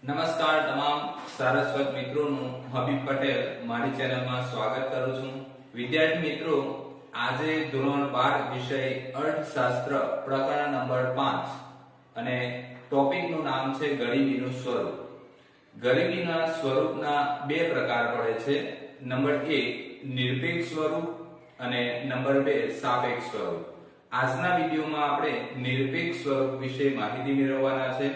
નમસ્કાર તમામ સારસ્વત મિત્રોનું હબીબ પટેલ મારી ચેનલમાં સ્વાગત કરું છું। વિદ્યાર્થી મિત્રો, આજે ધોરણ 12 વિષય અર્થશાસ્ત્ર પ્રકરણ નંબર 5 અને ટોપિકનું નામ છે ગરીબીનું સ્વરૂપ। ગરીબીના સ્વરૂપના બે પ્રકાર પડે છે। નંબર 1 નિરપેક્ષ સ્વરૂપ અને નંબર 2 સાપેક્ષ સ્વરૂપ। આજના વિડિયોમાં આપણે નિરપેક્ષ સ્વરૂપ વિશે માહિતી મેળવવાના છે।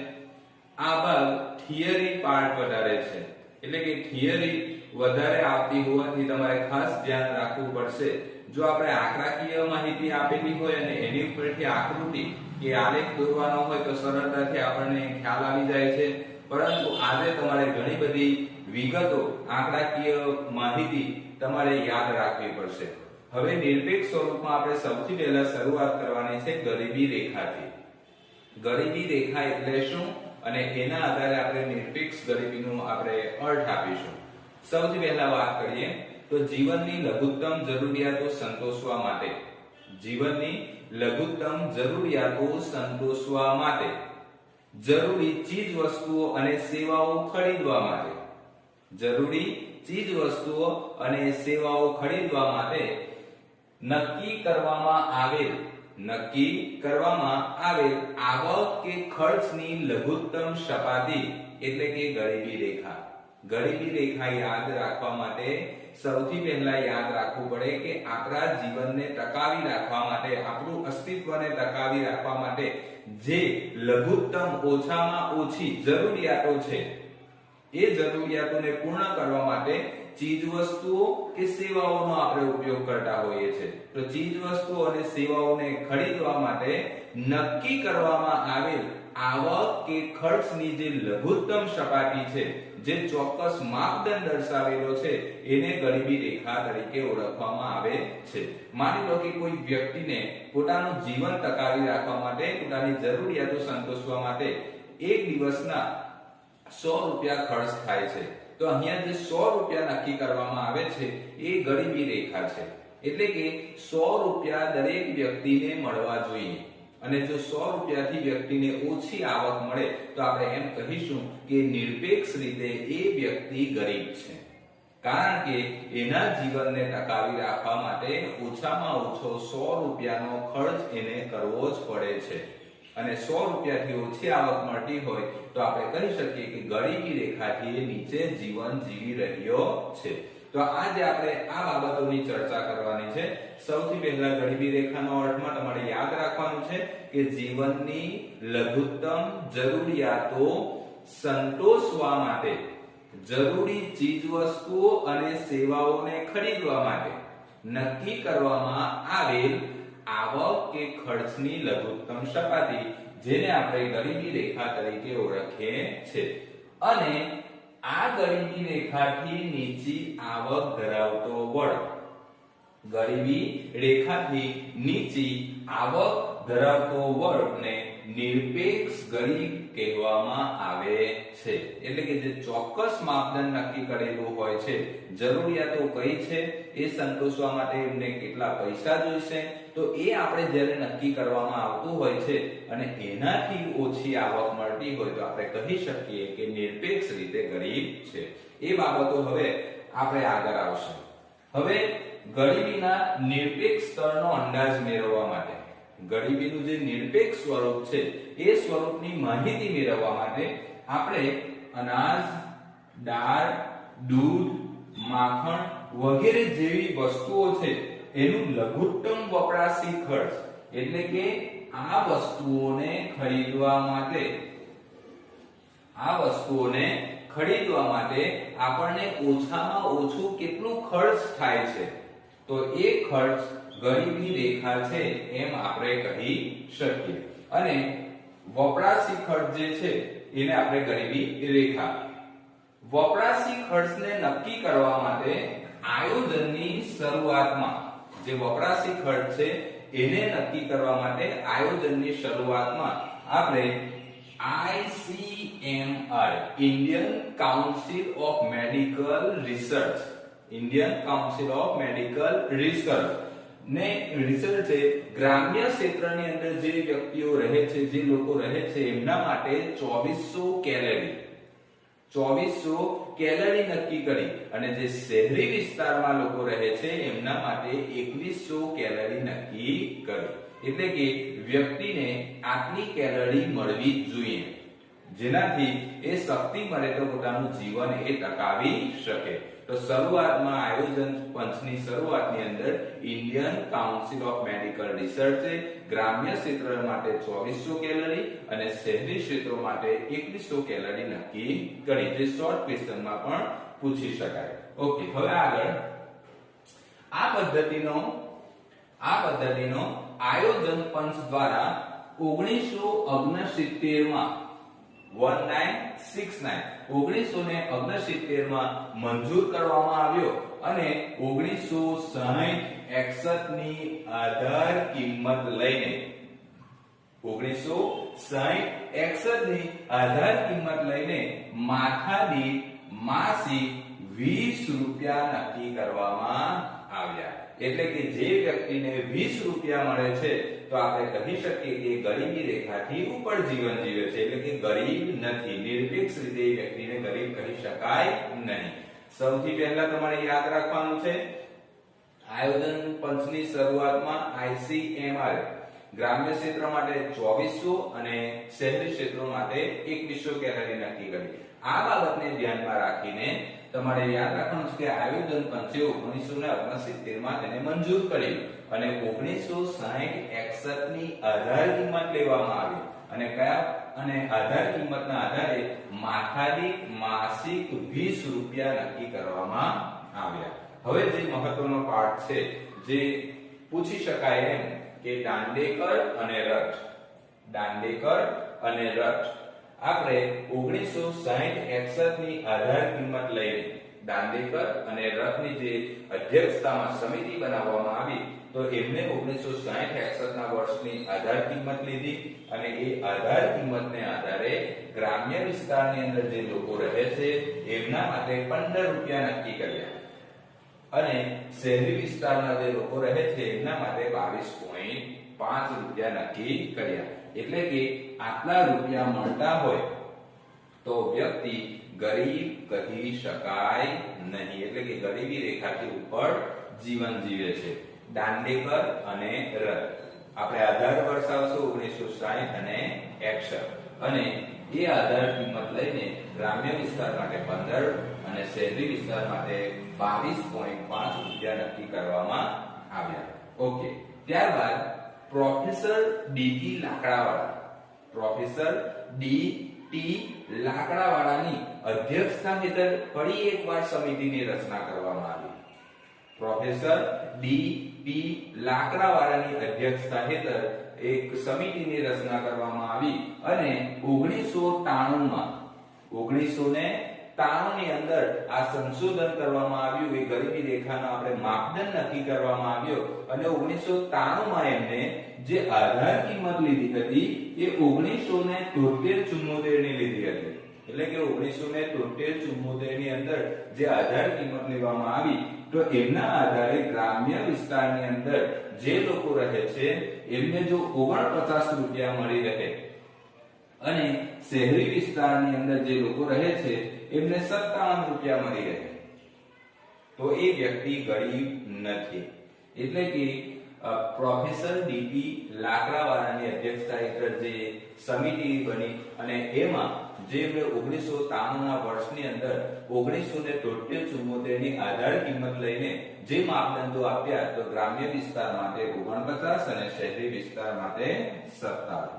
આ ભાગ થિયરી પાર્ટ વધારે છે, એટલે કે થિયરી વધારે આવતી હોવાથી તમારે ખાસ ધ્યાન રાખવું પડશે। જો આપણે આંકડાકીય માહિતી આપેલી હોય અને એની ઉપરથી આકૃતિ કે આલેખ દોરવાનો હોય તો સરળતાથી આપણને ખ્યાલ આવી જાય છે, પરંતુ આજે તમારે ઘણી બધી વિગતો, આંકડાકીય માહિતી તમારે યાદ રાખવી પડશે। હવે નિરપેક્ષ સ્વરૂપમાં આપણે સૌથી પહેલા શરૂઆત કરવાની છે ગરીબી રેખાથી। ગરીબી રેખા એટલે શું અને એના આધારે આપણે નિરપેક્ષ ગરીબીનો આપણે અર્થ આપીશું। સૌથી પહેલા વાત કરીએ તો જીવનની લઘુત્તમ જરૂરિયાતો સંતોષવા માટે, જીવનની લઘુત્તમ જરૂરિયાતો સંતોષવા માટે, જરૂરી ચીજ વસ્તુઓ અને સેવાઓ ખરીદવા માટે, જરૂરી ચીજ વસ્તુઓ અને સેવાઓ ખરીદવા માટે નક્કી કરવામાં આવેલ આવક કે ખર્ચની લઘુત્તમ સપાટી એટલે કે ગરીબી રેખા। ગરીબી રેખા યાદ રાખવા માટે સૌથી પહેલા યાદ રાખવું પડે કે આપણા જીવનને ટકાવી રાખવા માટે, આપણું અસ્તિત્વને ટકાવી રાખવા માટે જે લઘુત્તમ ઓછામાં ઓછી જરૂરિયાતો છે, એ જરૂરિયાતોને પૂર્ણ કરવા માટે ચીજ વસ્તુઓ કે સેવાઓનો આપણે ઉપયોગ કરતા હોઈએ છીએ। તો ચીજ વસ્તુઓ અને સેવાઓને ખરીદવા માટે નક્કી કરવામાં આવેલ આવક કે ખર્ચની જે લઘુત્તમ સપાટી છે, જે ચોક્કસ માપદંડ દર્શાવેલો છે, એને ગરીબી રેખા તરીકે ઓળખવામાં આવે છે। માની લો કે કોઈ વ્યક્તિને પોતાનું જીવન ટકાવી રાખવા માટે, પોતાની જરૂરિયાતો સંતોષવા માટે એક દિવસના 100 રૂપિયા ખર્ચ થાય છે, તો અહીંયા જે 100 રૂપિયા નક્કી કરવામાં આવે છે એ ગરીબી રેખા છે। એટલે કે 100 રૂપિયા દરેક વ્યક્તિને મળવા જોઈએ, અને જો 100 રૂપિયાથી વ્યક્તિને ઓછી આવક મળે તો આપણે એમ કહીશું કે નિરપેક્ષ રીતે એ વ્યક્તિ ગરીબ છે, કારણ કે એના જીવનને ટકાવી રાખવા માટે ઓછામાં ઓછો 100 રૂપિયાનો ખર્ચ એને કરવો જ પડે છે, અને 100 રૂપિયાથી ઓછી આવક મળતી હોય તો આપણે કહી શકીએ કે ગરીબી રેખાથી નીચે જીવન જીવી રહ્યો છે। તો આજે આપણે આ બાબતોની ચર્ચા કરવાની છે। સૌથી પહેલા ગરીબી રેખાનો અર્થમાં તમારે યાદ રાખવાનું છે કે જીવનની લઘુત્તમ જરૂરિયાતો સંતોષવા માટે, જરૂરી ચીજ વસ્તુઓ અને સેવાઓને ખરીદવા માટે નક્કી કરવામાં આવેલ આવક કે ખર્ચની લઘુત્તમ સપાટી, જેને આપણે ગરીબી રેખા તરીકે ઓળખીએ છીએ। અને આ ગરીબી રેખાથી નીચી આવક ધરાવતો વર્ગ, ગરીબી રેખાથી નીચી આવક ધરાવતો વર્ગને નિરપેક્ષ ગરીબ કહેવામાં આવે છે। એટલે કે જે ચોક્કસ માપદંડ નક્કી કરેલું હોય છે, જરૂરિયાતો કઈ છે, એ સંતોષવા માટે એમને કેટલા પૈસા જોઈશે, તો એ આપણે જ્યારે નક્કી કરવામાં આવતું હોય છે અને એનાથી ઓછી આવક મળતી હોય તો આપણે કહી શકીએ કે નિરપેક્ષ રીતે ગરીબ છે। એ બાબતો હવે આપણે આગળ આવશે। હવે ગરીબીના નિરપેક્ષ સ્તરનો અંદાજ મેળવવા માટે, ગરીબીનું જે નિરપેક્ષ સ્વરૂપ છે એ સ્વરૂપની માહિતી મેળવવા માટે આપણે અનાજ, દાળ, દૂધ, માખણ વગેરે જેવી વસ્તુઓ છે એનું લઘુત્તમ વપરાશી ખર્ચ, એટલે કે આ વસ્તુઓને ખરીદવા માટે આપણને ઓછામાં ઓછું કેટલું ખર્ચ થાય છે, તો એ ખર્ચ ગરીબી રેખા છે એમ આપણે કહી શકીએ। અને વપરાશી ખર્ચ જે છે એને આપણે ગરીબી રેખા। વપરાશી ખર્ચને નક્કી કરવા માટે આયોજનની શરૂઆતમાં, જે વપરાશી ખર્ચ છે એને નક્કી કરવા માટે આયોજનની શરૂઆતમાં આપણે ICMR, Indian council of medical research ને રિસર્ચે ગ્રામ્ય ક્ષેત્રની અંદર જે વ્યક્તિઓ રહે છે, જે લોકો રહે છે, એમના માટે 2400 કેલરી 2400 કેલરી નક્કી કરી અને જે શહેરી વિસ્તારમાં લોકો રહે છે એમના માટે 2100 કેલરી નક્કી કરી. એટલે કે વ્યક્તિને આટલી કેલરી મળવી જ જોઈએ, જેનાથી એ શક્તિ મળે તો પોતાનું જીવન એ ટકાવી શકે. તો શરૂઆતમાં આયોજન પંચની શરૂઆતની અંદર ઇન્ડિયન કાઉન્સિલ ઓફ મેડિકલ રિસર્ચે ગ્રામ્ય ક્ષેત્ર માટે 2400 કેલરી અને શહેરી ક્ષેત્રો માટે 2100 કેલરી નક્કી કરી, જે શોર્ટ ક્વેશ્ચનમાં પણ પૂછી શકાય. ઓકે, હવે આગળ આ પદ્ધતિનો આયોજન પંચ દ્વારા 1969 માં 1969 માં મંજૂર કરવામાં આવ્યો અને 1960-61 ની આધાર કિંમત લઈને 1960-61 ની આધાર કિંમત લઈને માથાદીઠ માસિક 20 રૂપિયા નક્કી કરવામાં આવ્યા. એટલે કે જે વ્યક્તિને 20 રૂપિયા મળે છે તો આપણે કહી શકીએ કે ગરીબી રેખાથી ઉપર જીવન જીવે છે, એટલે કે ગરીબ નથી. નિરપેક્ષ રીતે એ વ્યક્તિને ગરીબ કહી શકાય નહીં. સૌથી પહેલા તમારે યાદ રાખવાનું છે, આયોજન પંચની શરૂઆતમાં ICMR ગ્રામ્ય ક્ષેત્ર માટે 2400 અને શહેરી ક્ષેત્રો માટે 2100 કેલરી નક્કી કરી. આ બાબતને ધ્યાનમાં રાખીને તમારે યાદ રાખવાનું છે કે આયોજન પંચે 1969 માં તેને મંજૂર કર્યું અને 1960-61 ની આધાર કિંમત લેવામાં આવી અને આધાર કિંમતના આધારે માથાદીઠ માસિક 20 રૂપિયા નક્કી કરવામાં આવ્યા. હવે જે મહત્વનો પાઠ છે, જે પૂછી શકાય એમ કે દાંડેકર અને રથ. આપણે 1960-61 ની આધાર કિંમત લઈને દાંડેકર અને રથની જે અધ્યક્ષતામાં સમિતિ બનાવવામાં આવી તો એમને 1960-61 ના વર્ષની આધાર કિંમત લીધી અને એ આધાર કિંમતને આધારે ગ્રામ્ય વિસ્તારની અંદર જે લોકો રહે છે એમના માટે 15 રૂપિયા નક્કી કર્યા અને શહેરી વિસ્તારના જે લોકો રહે છે એમના માટે 22.5 રૂપિયા નક્કી કર્યા. એટલે કે આટલા રૂપિયા મળતા હોય તો વ્યક્તિ ગરીબ કહી શકાય નહીં, એટલે કે ગરીબી રેખાથી ઉપર જીવન જીવે છે. દાંડેકર અને રથ, આપણે આધાર વર્ષ આવશે 1960 અને 61 અને એ આધાર કિંમત લઈને ગ્રામ્ય વિસ્તાર માટે 15 અને શહેરી વિસ્તાર માટે 22.5 રૂપિયા નક્કી કરવામાં આવ્યા. ઓકે, ત્યારબાદ પ્રોફેસર ડી.ટી. લાકડાવાળાની અધ્યક્ષતા હેઠળ ફરી એકવાર સમિતિની રચના કરવામાં આવી. પ્રોફેસર ડી.ટી. લાકડાવાળાની અધ્યક્ષતા હેઠળ એક સમિતિની રચના કરવામાં આવી અને 1993 ની અંદર આ સંશોધન કરવામાં આવ્યું. એ ગરીબી રેખાનો આપણે માપદંડ નક્કી કરવામાં આવ્યો અને 1993 માં એમને જે આધાર કિંમત લીધી હતી એ 1973-74 ની લીધી હતી. એટલે કે 1973-74 ની અંદર જે આધાર કિંમત લેવામાં આવી તો એમના આધારે ગ્રામ્ય વિસ્તારની અંદર જે લોકો રહે છે એમને જો 49 રૂપિયા મળી રહે અને શહેરી વિસ્તારની અંદર જે લોકો રહે છે એમને 57 રૂપિયા મળી રહે તો એ વ્યક્તિ ગરીબ નથી. એટલે કે પ્રોફેસર ડી.ટી. લાકડાવાળાની અધ્યક્ષતા હેઠળ જે સમિતિ બની અને એમાં જે 1993 ના વર્ષની અંદર 1973-74 ની આધાર કિંમત લઈને જે માપદંડો આપ્યા તો ગ્રામ્ય વિસ્તાર માટે 49 અને શહેરી વિસ્તાર માટે 57.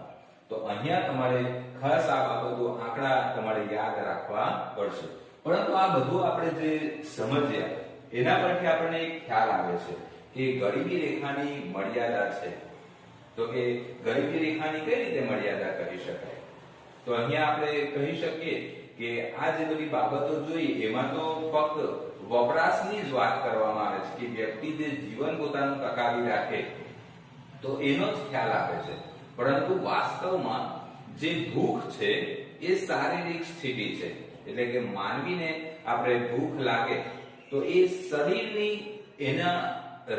તો અહીંયા તમારે ખાસ આ બાબતો આંકડા તમારે યાદ રાખવા પડશે. પરંતુ આ બધું આપણે જે સમજ્યા એના પરથી આપણને એક ખ્યાલ આવે છે કે ગરીબી રેખાની મર્યાદા છે. તો કે ગરીબી રેખાની કઈ રીતે મર્યાદા કરી શકાય? તો અહીંયા આપણે કહી શકીએ કે આ જે બધી બાબતો જોઈ એમાં તો ફક્ત વપરાશની જ વાત કરવામાં આવે છે કે વ્યક્તિ જે જીવન પોતાનું ટકાવી રાખે તો એનો જ ખ્યાલ આવે છે. પરંતુ વાસ્તવમાં જે ભૂખ છે એ શારીરિક સ્થિતિ છે. એટલે કે માનવીને આપણે ભૂખ લાગે તો એ શરીરની એના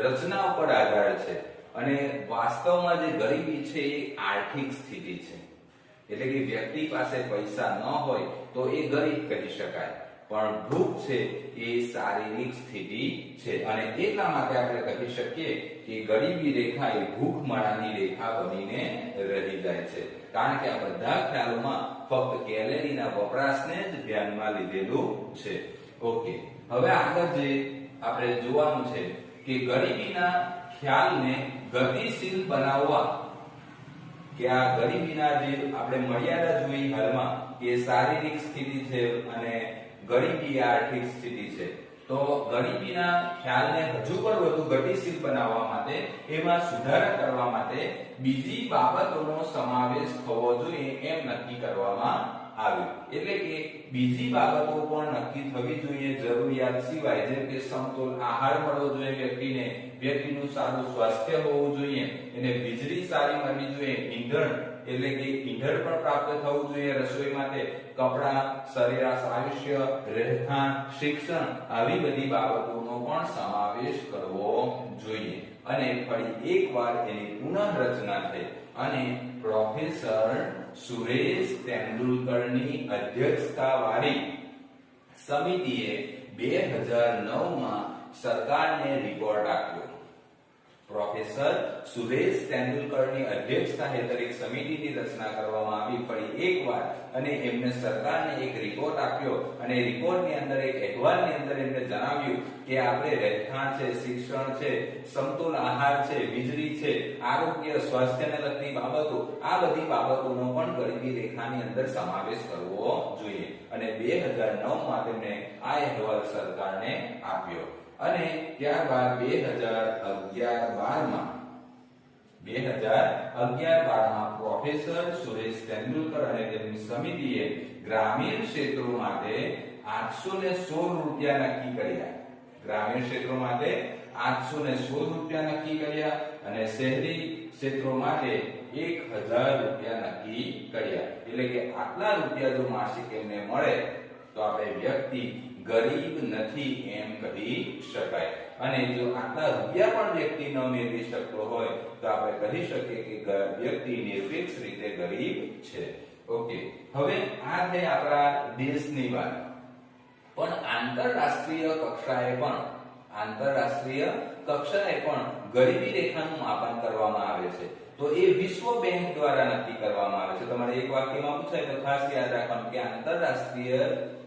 રચના ઉપર આધાર છે અને વાસ્તવમાં જે ગરીબી છે એ આર્થિક સ્થિતિ છે. એટલે કે વ્યક્તિ પાસે પૈસા ન હોય તો એ ગરીબ કહી શકાય, પણ ભૂખ છે એ શારીરિક સ્થિતિ છે અને એટલા માટે આપણે કહી શકીએ કે ગરીબી રેખા એ ભૂખમરાની રેખા બનીને રહી જાય છે, કારણ કે આ બધા ખ્યાલોમાં ફક્ત કેલેરીના વપરાશને જ ધ્યાનમાં લીધેલું છે. ઓકે, હવે આગળ જે આપણે જોવાનું છે કે ગરીબીના ખ્યાલને ગતિશીલ બનાવવા, કે આ ગરીબીના જે આપણે મર્યાદા જોઈ હાલમાં કે શારીરિક સ્થિતિ છે અને ગરીબી આર્થિક સ્થિતિ છે, તો ગરીબીના ખ્યાલને હજુ પણ વધુ ગતિશીલ બનાવવા માટે, એમાં સુધારા કરવા માટે બીજી બાબતોનો સમાવેશ થવો જોઈએ એમ નક્કી કરવામાં આવ્યું. એટલે કે બીજી બાબતો પણ નક્કી થવી જોઈએ જરૂરિયાત સિવાય, જેમ કે સમતોલ આહાર મળવો જોઈએ વ્યક્તિને, વ્યક્તિનું સારું સ્વાસ્થ્ય હોવું જોઈએ, એને વીજળી સારી મળવી જોઈએ, ઈંધણ એટલે કે ઈંધણ પણ પ્રાપ્ત થવું જોઈએ રસોઈ માટે, કપડા, સરેરાશ આયુષ્ય, રહેઠાણ, શિક્ષણ, આવી બધી બાબતોનો પણ સમાવેશ કરવો જોઈએ. અને ફરી એકવાર એની પુનઃરચના થઈ અને પ્રોફેસર સુરેશ તેંડુલકરની અધ્યક્ષતાવાળી સમિતિએ 2009માં સરકારને રિપોર્ટ આપ્યો. પ્રોફેસર સુરેશ તેંડુલકરની અધ્યક્ષતા હેઠળ એક સમિતિની રચના કરવામાં આવી ફરી એકવાર, અને એમને સરકારને એક રિપોર્ટ આપ્યો અને રિપોર્ટની અંદર એક અહેવાલની અંદર એમને જણાવ્યું કે આપણે રહેઠાણ છે, શિક્ષણ છે, સમતોલ આહાર છે, વીજળી છે, આરોગ્ય, સ્વાસ્થ્યને લગતી બાબતો, આ બધી બાબતોનો પણ ગરીબી રેખાની અંદર સમાવેશ કરવો જોઈએ. અને 2009માં તેમને આ અહેવાલ સરકારને આપ્યો. અને ત્યારબાદ 2011-12માં પ્રોફેસર સુરેશ તેંડુલકર અને તેમની સમિતિએ ગ્રામીણ ક્ષેત્રો માટે 816 રૂપિયા નક્કી કર્યા. ગ્રામીણ ક્ષેત્રો માટે 816 રૂપિયા નક્કી કર્યા અને શહેરી ક્ષેત્રો માટે 1000 રૂપિયા નક્કી કર્યા. એટલે કે આટલા રૂપિયા જો માસિક એમને મળે તો આપણે વ્યક્તિ ગરીબ નથી એમ કહી શકાય. અને જો આટલા રૂપિયા પણ વ્યક્તિ ન મેળવી શકતો હોય તો આપણે કહી શકીએ કે વ્યક્તિ નિરપેક્ષ રીતે ગરીબ છે. ઓકે, હવે આ થઈ આપણા દેશની વાત, પણ આંતરરાષ્ટ્રીય કક્ષાએ પણ ગરીબી રેખાનું માપન કરવામાં આવે છે. તો એ વિશ્વ બેંક દ્વારા નક્કી કરવામાં આવે છે. તમારે એક વાક્યમાં પૂછાય તો ખાસ યાદ રાખવાનું કે આંતરરાષ્ટ્રીય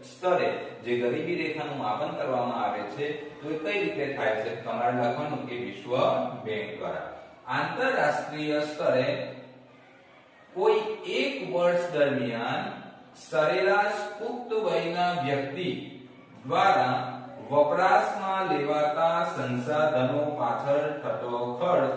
સ્તરે જે ગરીબી રેખાનું માપન કરવામાં આવે છે તો એ કઈ રીતે થાય છે, તમારે લખવાનું કે વિશ્વ બેંક દ્વારા. આંતરરાષ્ટ્રીય સ્તરે કોઈ એક વર્ષ દરમિયાન સરેરાશ પુખ્ત વયના વ્યક્તિ દ્વારા વપરાશમાં લેવાતા સંસાધનો પાછળ થતો ખર્ચ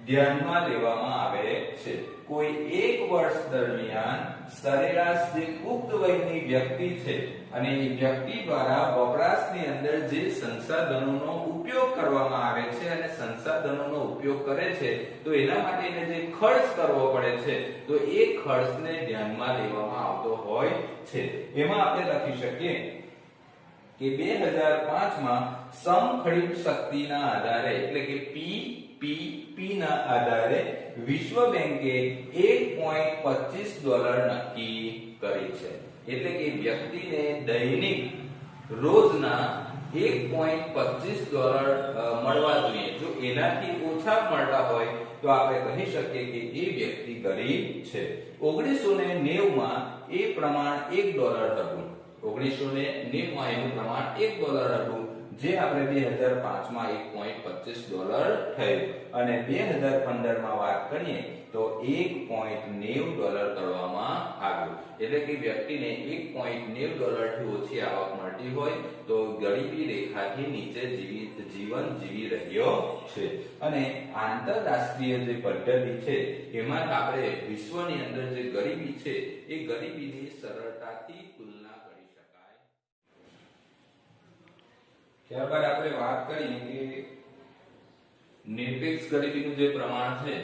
ધ્યાનમાં લેવામાં આવે છે. કોઈ એક વર્ષ દરમિયાન સરેરાશ જે પુખ્ત વયની વ્યક્તિ છે અને એ વ્યક્તિ દ્વારા વપરાશની અંદર જે સંસાધનોનો ઉપયોગ કરવામાં આવે છે અને સંસાધનોનો ઉપયોગ કરે છે તો એના માટે એને જે ખર્ચ કરવો પડે છે તો એ ખર્ચને ધ્યાનમાં લેવામાં આવતો હોય છે. એમાં આપણે લખી શકીએ કે 2005માં સમખરીદ શક્તિના આધારે એટલે કે PPP ના આધારે વિશ્વ બેંકે $1.25 નક્કી કરી છે. એટલે કે વ્યક્તિને દૈનિક રોજના $1.25 મળવા જોઈએ. જો એનાથી ઓછા મળતા હોય તો આપણે કહી શકીએ કે એ વ્યક્તિ ગરીબ છે. 1990માં એ પ્રમાણ $1 હતું. 1990માં એનું પ્રમાણ $1 હતું, જે આપણે 2005માં $1.25 થયું અને 2015માં વાત કરીએ તો $1.90 કરવામાં આવ્યું. એટલે કે વ્યક્તિને $1.90 થી ઓછી આવક મળતી હોય તો ગરીબી રેખાથી નીચે જીવન જીવી રહ્યો છે. અને આંતરરાષ્ટ્રીય જે પદ્ધતિ છે એમાં આપણે વિશ્વની અંદર જે ગરીબી છે એ ગરીબીની સરળતાથી તુલના કરી શકાય. ત્યારબાદ આપણે વાત કરીએ કે નિરપેક્ષ ગરીબીનું જે પ્રમાણ છે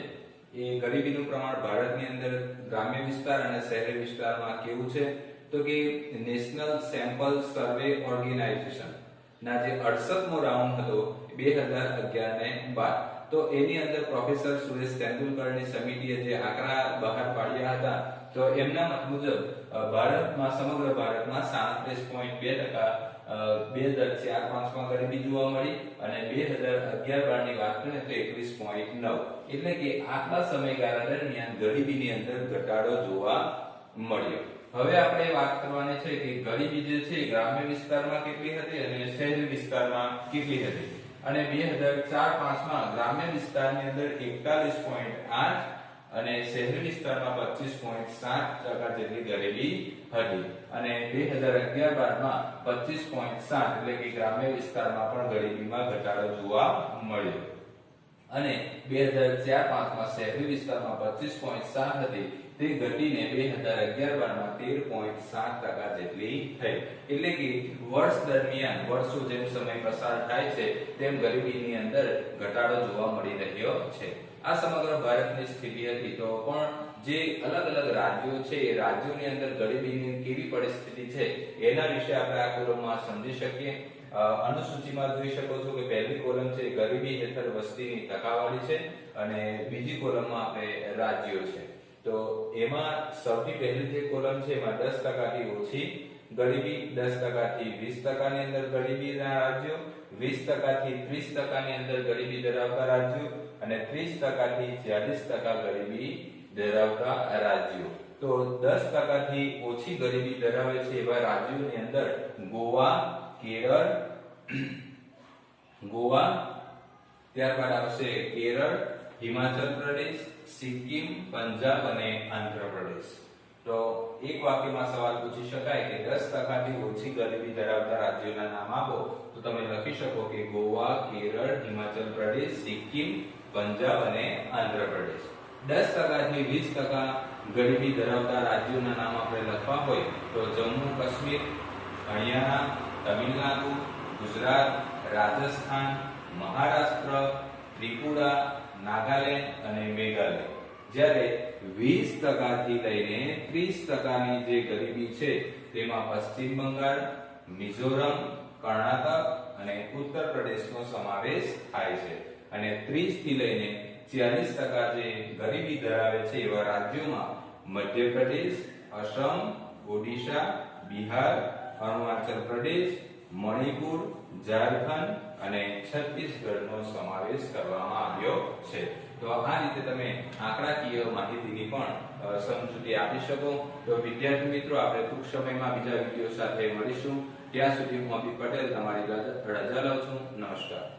એ ગરીબીનું પ્રમાણ ભારતની અંદર ગ્રામ્ય વિસ્તાર અને શહેરી વિસ્તારમાં કેવું છે તો કે નેશનલ સેમ્પલ સર્વે ઓર્ગેનાઇઝેશન ના જે 68મો રાઉન્ડ હતો 2011 ને બાદ તો એની અંદર પ્રોફેસર સુરેશ તેંડુલકરની સમિતિએ જે આંકડા બહાર પાડ્યા હતા તો એમના મત મુજબ ભારતમાં સમગ્ર ભારતમાં 37.2% 2004-05 માં ગરીબી જોવા મળી અને 2011-12 ની વાત કરીએ તો 21.9 એટલે કે આટલા સમયગાળા દરમિયાન ગરીબીની અંદર ઘટાડો જોવા મળ્યો. હવે આપણે વાત કરવાની છે કે ગરીબી જે છે ગ્રામ્ય વિસ્તારમાં કેટલી હતી અને શહેરી વિસ્તારમાં કેટલી હતી. અને 2004-05 માં ગ્રામ્ય વિસ્તારની અંદર 41.8 અને શહેરી વિસ્તારમાં 25.7% જેટલી ગરીબી હતી અને 2011-12 માં 25.7 એટલે કે ગ્રામ્ય વિસ્તારમાં પણ ગરીબીમાં ઘટાડો જોવા મળ્યો અને 2004-05 માં શહેરી વિસ્તારમાં 25.7 હતી તે ઘટીને 2011-12 માં 13.7% જેટલી થઈ. એટલે કે વર્ષ દરમિયાન વર્ષો જેમ સમય પસાર થાય છે તેમ ગરીબીની અંદર ઘટાડો જોવા મળી રહ્યો છે. આ સમગ્ર ભારતની સ્થિતિ હતી. તો પણ જે અલગ અલગ રાજ્યો છે એ રાજ્યોની અંદર ગરીબીની કેવી પરિસ્થિતિ છે એના વિશે આપણે આ કોલમમાં સમજી શકીએ. અનુસૂચિમાં જોઈ શકો છો કે પહેલી કોલમ છે ગરીબી હેઠળ વસ્તીની ટકાવારી છે અને બીજી કોલમમાં આપણે રાજ્યો છે. તો એમાં સૌથી પહેલી જે કોલમ છે એમાં 10% થી ઓછી ગરીબી, 10% થી 20% ની અંદર ગરીબીના રાજ્યો, 20% થી 30% ની અંદર ગરીબી ધરાવતા રાજ્યો અને 30% થી 40% ગરીબી ધરાવતા રાજ્યો. તો 10% થી ઓછી ગરીબી ધરાવે છે એવા રાજ્યોની અંદર ગોવા, કેરળ, ત્યારબાદ આવશે કેરળ, હિમાચલ પ્રદેશ, સિક્કિમ, પંજાબ અને આંધ્રપ્રદેશ. તો એક વાક્યમાં સવાલ પૂછી શકાય કે 10% થી ઓછી ગરીબી ધરાવતા રાજ્યોના નામ આપો તો તમે લખી શકો કે ગોવા, કેરળ, હિમાચલ પ્રદેશ, સિક્કિમ, પંજાબ અને આંધ્રપ્રદેશ. 10% થી 20% ગરીબી ધરાવતા રાજ્યોના નામ આપણે લખવા હોય તો જમ્મુ કાશ્મીર, હરિયાણા, તમિલનાડુ, ગુજરાત, રાજસ્થાન, મહારાષ્ટ્ર, ત્રિપુરા, નાગાલેન્ડ અને મેઘાલય. જ્યારે 20% થી લઈને 30% ની જે ગરીબી છે તેમાં પશ્ચિમ બંગાળ, મિઝોરમ, કર્ણાટક અને ઉત્તર પ્રદેશનો સમાવેશ થાય છે અને 30 થી લઈને 40% જે ગરીબી ધરાવે છે એવા રાજ્યોમાં મધ્યપ્રદેશ, અસમ, ઓડિશા, બિહાર, અરુણાચલ પ્રદેશ, મણિપુર, ઝારખંડ અને છત્તીસગઢનો સમાવેશ કરવામાં આવ્યો છે. તો આ રીતે તમે આંકડાકીય માહિતીની પણ સમજૂતી આપી શકો. તો વિદ્યાર્થી મિત્રો, આપણે ટૂંક સમયમાં બીજા વિડીયો સાથે મળીશું. ત્યાં સુધી હું અભિ પટેલ તમારી રજા લઉં છું. નમસ્કાર.